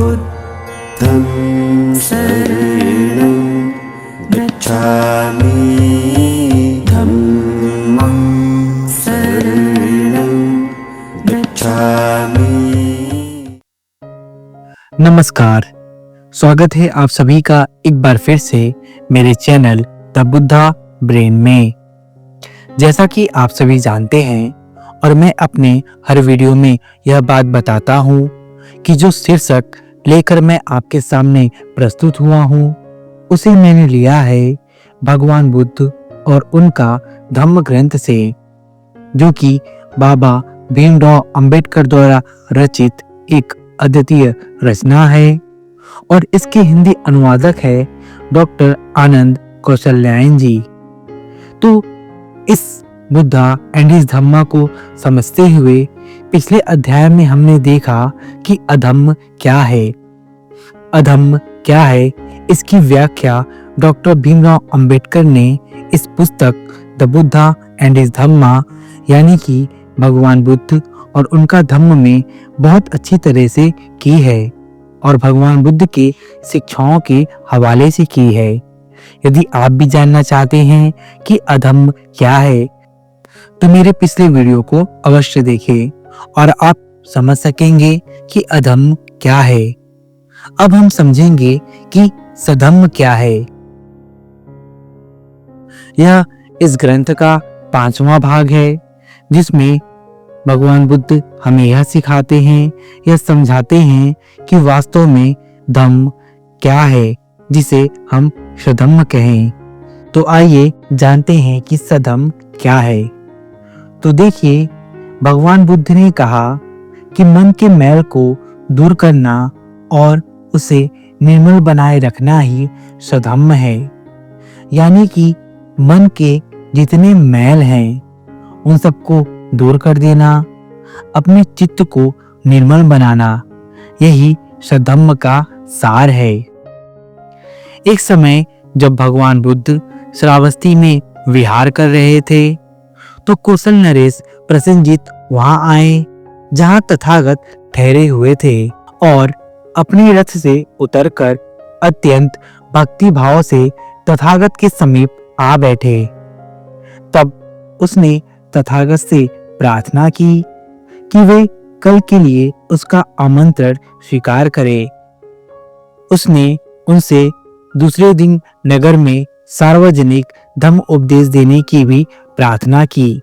बुद्धं शरणं गच्छामि धम्मं शरणं गच्छामि। नमस्कार, स्वागत है आप सभी का एक बार फिर से मेरे चैनल द बुद्धा ब्रेन में। जैसा कि आप सभी जानते हैं और मैं अपने हर वीडियो में यह बात बताता हूँ कि जो शीर्षक लेकर मैं आपके सामने प्रस्तुत हुआ हूँ उसे मैंने लिया है भगवान बुद्ध और उनका धम्म ग्रंथ से, जो कि बाबा भीमराव अंबेडकर द्वारा रचित एक अद्वितीय रचना है और इसके हिंदी अनुवादक है डॉक्टर आनंद कौशल्यायन जी। तो इस बुद्धा एंड इस धम्मा को समझते हुए पिछले अध्याय में हमने देखा कि अधम्म क्या है। अधम्म क्या है, इसकी व्याख्या डॉक्टर भीमराव अंबेडकर ने इस पुस्तक द बुद्धा एंड इस धम्मा यानी कि भगवान बुद्ध और उनका धम्म में बहुत अच्छी तरह से की है और भगवान बुद्ध के शिक्षाओं के हवाले से की है। यदि आप भी जानना चाहते हैं कि अधम्म क्या है तो मेरे पिछले वीडियो को अवश्य देखें और आप समझ सकेंगे कि अधम्म क्या है। अब हम समझेंगे कि सधम्म क्या है। यह इस ग्रंथ का 5वां भाग है जिसमें भगवान बुद्ध हमें यह सिखाते हैं, यह समझाते हैं कि वास्तव में धम्म क्या है जिसे हम सधम्म कहें। तो आइए जानते हैं कि सधम्म क्या है। तो देखिए, भगवान बुद्ध ने कहा कि मन के मैल को दूर करना और उसे निर्मल बनाए रखना ही सधम्म है। यानी कि मन के जितने मैल हैं उन सबको दूर कर देना, अपने चित्त को निर्मल बनाना, यही सधम्म का सार है। एक समय जब भगवान बुद्ध श्रावस्ती में विहार कर रहे थे तो कौशल नरेश प्रसेनजीत वहां आए जहां तथागत ठहरे हुए थे और अपने रथ से उतरकर अत्यंत भक्ति भाव से तथागत के समीप आ बैठे। तब उसने तथागत से प्रार्थना की कि वे कल के लिए उसका आमंत्रण स्वीकार करे। उसने उनसे दूसरे दिन नगर में सार्वजनिक धम्म उपदेश देने की भी प्रार्थना की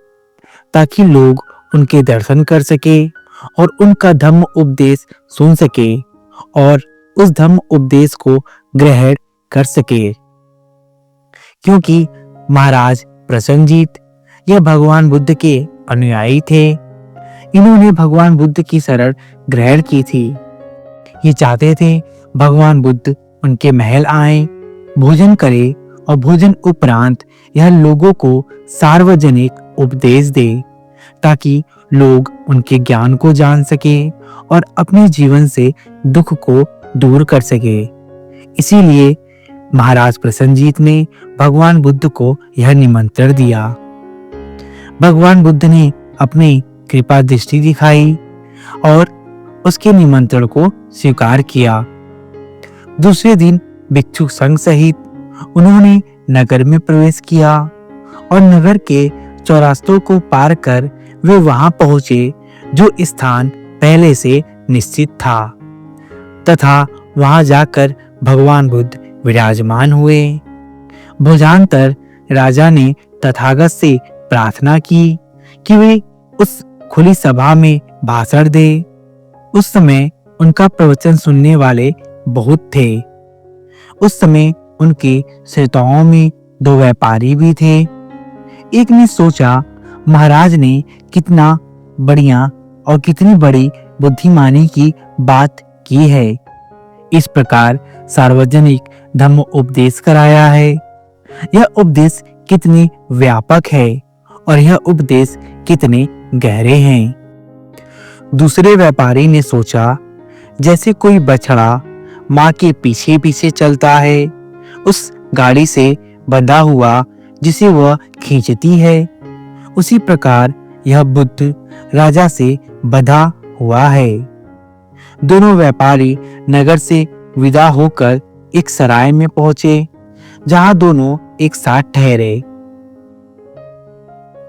ताकि लोग उनके दर्शन कर सके और उनका धम्म उपदेश सुन सके और उस धम्म उपदेश को ग्रहण कर सके। क्योंकि महाराज प्रसेनजीत यह भगवान बुद्ध के अनुयायी थे, इन्होंने भगवान बुद्ध की शरण ग्रहण की थी। ये चाहते थे भगवान बुद्ध उनके महल आए, भोजन करे और भोजन उपरांत यह लोगों को सार्वजनिक उपदेश दे ताकि लोग उनके ज्ञान को जान सके और अपने जीवन से दुख को दूर कर सके। इसीलिए महाराज प्रसेनजीत ने भगवान बुद्ध को यह निमंत्रण दिया। भगवान बुद्ध ने अपनी कृपा दृष्टि दिखाई और उसके निमंत्रण को स्वीकार किया। दूसरे दिन भिक्षु संघ सहित उन्होंने नगर में प्रवेश किया और नगर के चौरास्तों को पार कर वे वहां पहुंचे जो स्थान पहले से निश्चित था तथा वहां जाकर भगवान बुद्ध विराजमान हुए। भोजांतर राजा ने तथागत से प्रार्थना की कि वे उस खुली सभा में भाषण दे। उस समय उनका प्रवचन सुनने वाले बहुत थे। उस समय उनके श्रोताओं में 2 व्यापारी भी थे। एक ने सोचा, महाराज ने कितना बढ़िया और कितनी बड़ी बुद्धिमानी की बात की है। इस प्रकार सार्वजनिक धम्म उपदेश कराया है। यह उपदेश कितनी व्यापक है और यह उपदेश कितने गहरे हैं। दूसरे व्यापारी ने सोचा, जैसे कोई बछड़ा माँ के पीछे पीछे चलता है, उस गाड़ी से बंधा हुआ जिसे वह खींचती है, उसी प्रकार यह बुद्ध राजा से बंधा हुआ है। दोनों व्यापारी नगर से विदा होकर एक सराय में पहुंचे, जहां दोनों एक साथ ठहरे।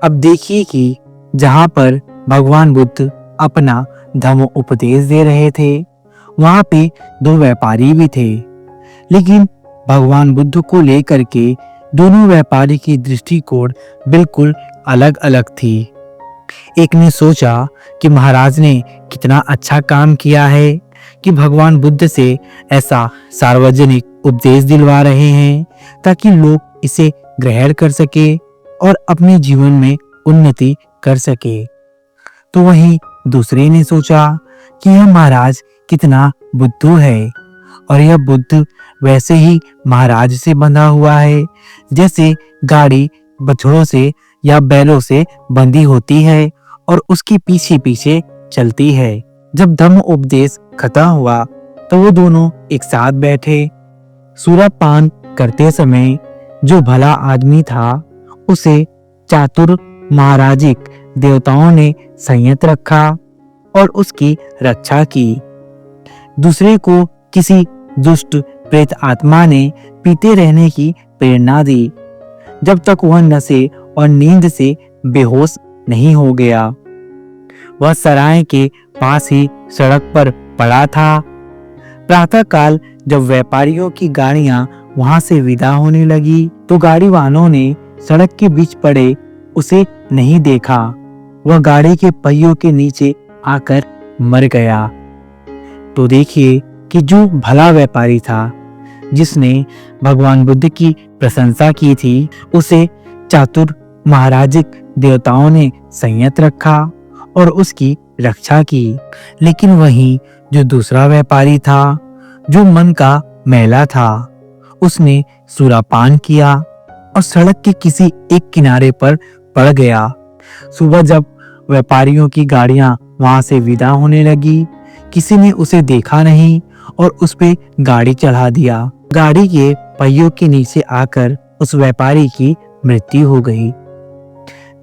अब देखिए कि जहां पर भगवान बुद्ध अपना धम्म उपदेश दे रहे थे, वहां पे दो व्यापारी भी थे। लेकिन भगवान बुद्ध को लेकर के दोनों व्यापारी की दृष्टिकोण बिल्कुल अलग अलग थी। एक ने सोचा कि महाराज ने कितना अच्छा काम किया है कि भगवान बुद्ध से ऐसा सार्वजनिक उपदेश दिलवा रहे हैं, ताकि लोग इसे ग्रहण कर सके और अपने जीवन में उन्नति कर सके। तो वहीं दूसरे ने सोचा कि यह महाराज कितना बुद्धू है, और यह बुद्ध वैसे ही महाराज से बंधा हुआ है, जैसे गाड़ी बछड़ों से या बैलों से बंधी होती है और उसके पीछे पीछे चलती है। जब धम्म उपदेश खत्म हुआ तो वो दोनों एक साथ बैठे। सूरापान करते समय जो भला आदमी था, उसे चातुर महाराजिक देवताओं ने संयत रखा और उसकी रक्षा की। दूसरे को किसी दुष्ट प्रेत आत्मा ने पीते रहने की प्रेरणा दी, जब तक वह नशे और नींद से बेहोश नहीं हो गया। वह सराय के पास ही सड़क पर पड़ा था। प्रातःकाल जब व्यापारियों की गाड़ियां वहां से विदा होने लगी, तो गाड़ी वालों ने सड़क के बीच पड़े उसे नहीं देखा। वह गाड़ी के पहियों के नीचे आकर मर गया। तो देखिए कि जो भला व्यापारी था, जिसने भगवान बुद्ध की प्रशंसा की थी, उसे चातुर महाराजिक देवताओं ने संयत रखा और उसकी रक्षा की। लेकिन वहीं जो दूसरा व्यापारी था, जो मन का मैला था, उसने सुरापान किया और सड़क के किसी एक किनारे पर पड़ गया। सुबह जब व्यापारियों की गाड़ियां वहां से विदा होने लगी, किसी ने उसे देखा नहीं और उस पे गाड़ी चढ़ा दिया। गाड़ी के पहियों के नीचे आकर उस व्यापारी की मृत्यु हो गई।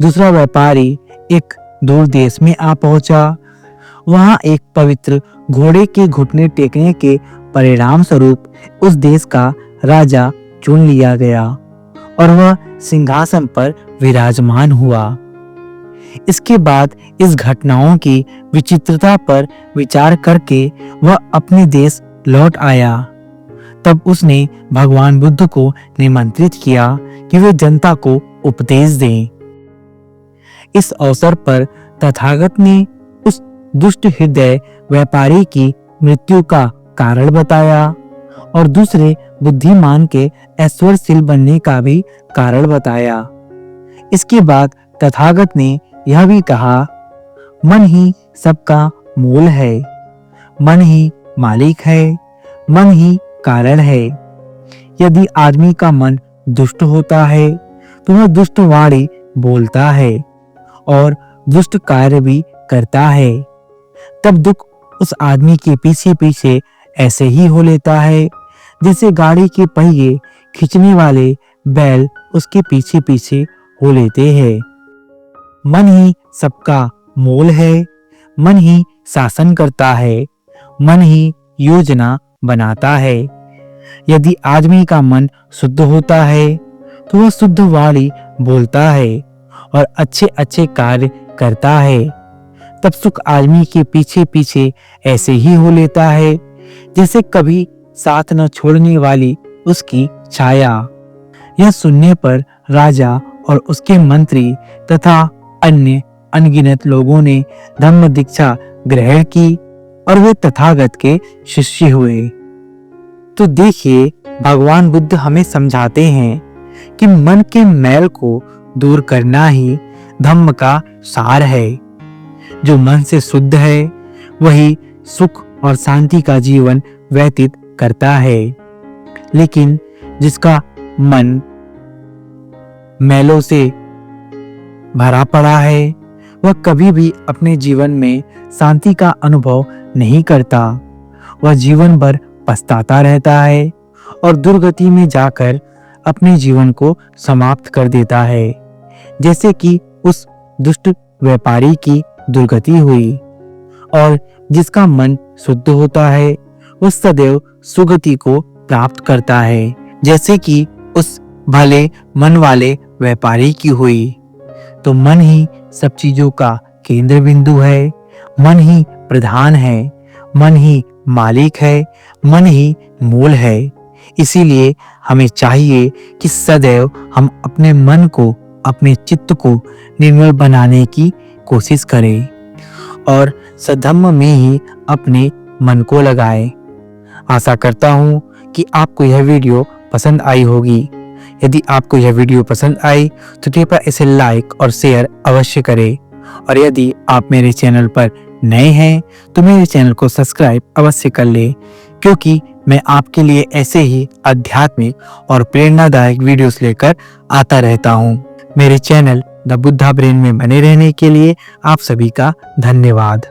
दूसरा व्यापारी एक दूर देश में आ पहुंचा। वहां एक पवित्र घोड़े के घुटने टेकने के परिणाम स्वरूप उस देश का राजा चुन लिया गया और वह सिंहासन पर विराजमान हुआ। इसके बाद इस घटनाओं की विचित्रता पर विचार करके वह अपने देश लौट आया। तब उसने भगवान बुद्ध को निमंत्रित किया कि वे जनता को उपदेश दें। इस अवसर पर तथागत ने उस दुष्ट हृदय व्यापारी की मृत्यु का कारण बताया और दूसरे बुद्धिमान के ऐश्वर्यशील बनने का भी कारण बताया। इसके बाद तथागत ने यह भी कहा, मन ही सबका मूल है, मन ही मालिक है, मन ही कारण है। यदि आदमी का मन दुष्ट होता है तो वह दुष्ट वाणी बोलता है और दुष्ट कार्य भी करता है। तब दुख उस आदमी के पीछे पीछे ऐसे ही हो लेता है जैसे गाड़ी के पहिए खींचने वाले बैल उसके पीछे पीछे हो लेते हैं। मन ही सबका मूल है, मन ही शासन करता है, मन ही योजना बनाता है। यदि आदमी का मन शुद्ध होता है तो वह शुद्ध वाणी बोलता है और अच्छे अच्छे कार्य करता है। तब सुख आदमी के पीछे पीछे ऐसे ही हो लेता है जैसे कभी साथ न छोड़ने वाली उसकी छाया। यह सुनने पर राजा और उसके मंत्री तथा अन्य अनगिनत लोगों ने धम्म दीक्षा ग्रहण की और वे तथागत के शिष्य हुए। तो देखिए, भगवान बुद्ध हमें समझाते हैं कि मन के मैल को दूर करना ही धम्म का सार है। जो मन से शुद्ध है वही सुख और शांति का जीवन व्यतीत करता है। लेकिन जिसका मन मैलों से भरा पड़ा है वह कभी भी अपने जीवन में शांति का अनुभव नहीं करता। वह जीवन भर पछताता रहता है और दुर्गति में जाकर अपने जीवन को समाप्त कर देता है, जैसे कि उस दुष्ट व्यापारी की दुर्गति हुई। और जिसका मन शुद्ध होता है वह सदैव सुगति को प्राप्त करता है, जैसे कि उस भले मन वाले व्यापारी की हुई। तो मन ही सब चीजों का केंद्र बिंदु है, मन ही प्रधान है, मन ही मालिक है, मन ही मूल है। इसीलिए हमें चाहिए कि सदैव हम अपने मन को, अपने चित्त को निर्मल बनाने की कोशिश करें और सद्धम्म में ही अपने मन को लगाएं। आशा करता हूँ कि आपको यह वीडियो पसंद आई होगी। यदि आपको यह वीडियो पसंद आई तो कृपया इसे लाइक और शेयर अवश्य करें और यदि आप मेरे चैनल पर नए हैं तो मेरे चैनल को सब्सक्राइब अवश्य कर लें, क्योंकि मैं आपके लिए ऐसे ही आध्यात्मिक और प्रेरणादायक वीडियोस लेकर आता रहता हूँ। मेरे चैनल द बुद्धा ब्रेन में बने रहने के लिए आप सभी का धन्यवाद।